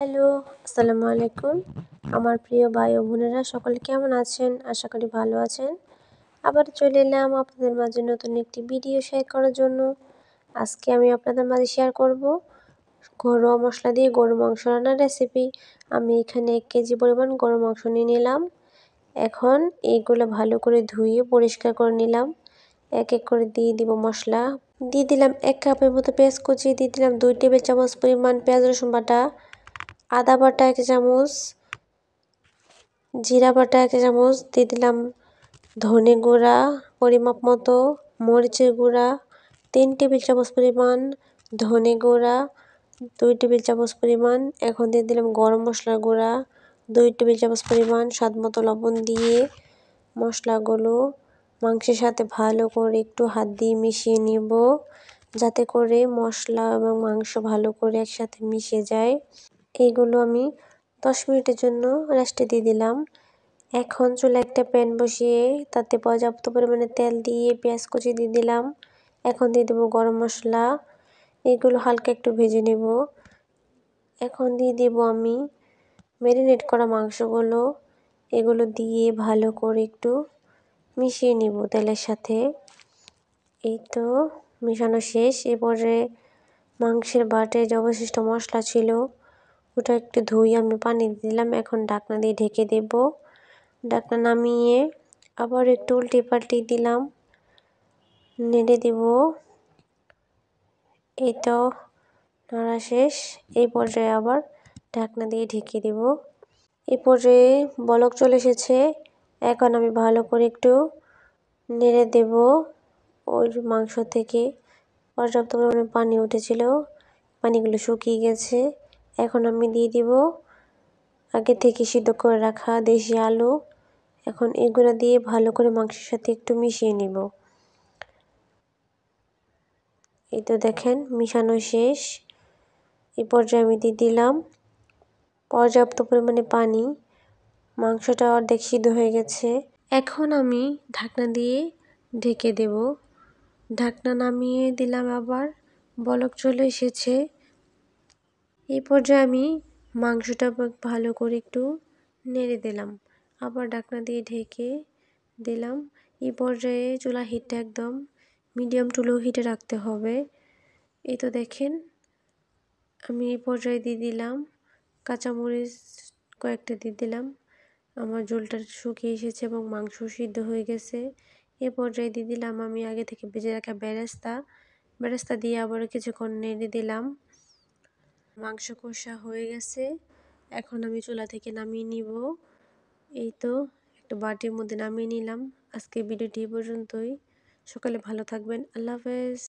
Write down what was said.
Hello, আসসালামু আলাইকুম। আমার প্রিয় ভাই ও বোনেরা সকলে কেমন আছেন? আশা করি ভালো আছেন। আবার চলে এলাম আপনাদের মাঝে নতুন একটি ভিডিও শেয়ার করার জন্য। আজকে আমি আপনাদের মাঝে শেয়ার করব ঘরোয়া মশলা দিয়ে গরু মাংস রান্নার রেসিপি। আমি এখানে 1 কেজি পরিমাণ গরু মাংস নিয়ে নিলাম। এখন এইগুলো ভালো করে ধুয়ে পরিষ্কার করে নিলাম। এক এক করে দিয়ে দিব মশলা। দিয়ে দিলাম 1 কাপের মতো পেঁয়াজ কুচি, দিয়ে দিলাম 2 টেবিল চামচ পরিমাণ পেঁয়াজ রসুন বাটা, আদা বাটা 1 চামচ, জিরা বাটা 1 চামচ, দিয়ে দিলাম ধনে গুঁড়া পরিমাপ মতো, মরিচের গুঁড়া 3 টেবিল চামচ পরিমাণ, ধনে গুঁড়া 2 টেবিল চামচ পরিমাণ। এখন দিয়ে দিলাম গরম মশলার গুঁড়া 2 টেবিল চামচ পরিমাণ। স্বাদ মতো লবণ দিয়ে মশলাগুলো মাংসের সাথে ভালো করে একটু হাত দিয়ে মিশিয়ে নিব, যাতে করে মশলা এবং মাংস ভালো করে একসাথে মিশে যায়। এইগুলো আমি 10 মিনিটের জন্য রেস্টে দিয়ে দিলাম। এখন চুলায় একটা প্যান বসিয়ে তাতে পর্যাপ্ত পরিমাণে তেল দিয়ে পেঁয়াজ কুচি দিয়ে দিলাম। এখন দিয়ে দেবো গরম মশলা, এগুলো হালকা একটু ভেজে নেব। এখন দিয়ে দেব আমি ম্যারিনেট করা মাংসগুলো, এগুলো দিয়ে ভালো করে একটু মিশিয়ে নিব তেলের সাথে। এই তো মেশানো শেষ। এরপরে মাংসের বাটে যে অবশিষ্ট মশলা ছিল ওটা একটু ধুয়ে আমি পানি দিলাম। এখন ঢাকনা দিয়ে ঢেকে দেব। ঢাকনা নামিয়ে আবার একটু উল্টে পাল্টে দিলাম, নেড়ে দেব। এই তো নাড়া শেষ। এই পর্যায়ে আবার ঢাকনা দিয়ে ঢেকে দেব। এই পর্যায়ে বলক চলে এসেছে। এখন আমি ভালো করে একটু নেড়ে দেব। ওই মাংস থেকে পর্যাপ্ত পরিমাণে পানি উঠেছিল, পানিগুলো শুকিয়ে গেছে। এখন আমি দিয়ে দিব আগে থেকে সিদ্ধ করে রাখা দেশি আলু। এখন এগুলো দিয়ে ভালো করে মাংসের সাথে একটু মিশিয়ে নিব। এই তো দেখেন মিশানো শেষ। এই পর্যায়ে আমি দিয়ে দিলাম পর্যাপ্ত পরিমাণে পানি। মাংসটা অর্ধেক সিদ্ধ হয়ে গেছে। এখন আমি ঢাকনা দিয়ে ঢেকে দেব। ঢাকনা নামিয়ে দিলাম, আবার বলক চলে এসেছে। এই পর্যায়ে আমি মাংসটা ভালো করে একটু নেড়ে দিলাম, আবার ঢাকনা দিয়ে ঢেকে দিলাম। এই পর্যায়ে চুলা হিটটা একদম মিডিয়াম টু লো হিটে রাখতে হবে। এই তো দেখেন আমি এই পর্যায়ে দিয়ে দিলাম কাঁচামরিচ কয়েকটা দিয়ে দিলাম। আমার ঝোলটা শুকিয়ে এসেছে এবং মাংস সিদ্ধ হয়ে গেছে। এ পর্যায়ে দিয়ে দিলাম আমি আগে থেকে ভেজে রাখা বেরেস্তা দিয়ে আবারও কিছুক্ষণ নেড়ে দিলাম। মাংস কষা হয়ে গেছে। এখন আমি চুলা থেকে নামিয়ে নিব। এই তো একটা বাটির মধ্যে নামিয়ে নিলাম। আজকে ভিডিওটি এই পর্যন্তই। সকালে ভালো থাকবেন। আল্লাহ হাফেজ।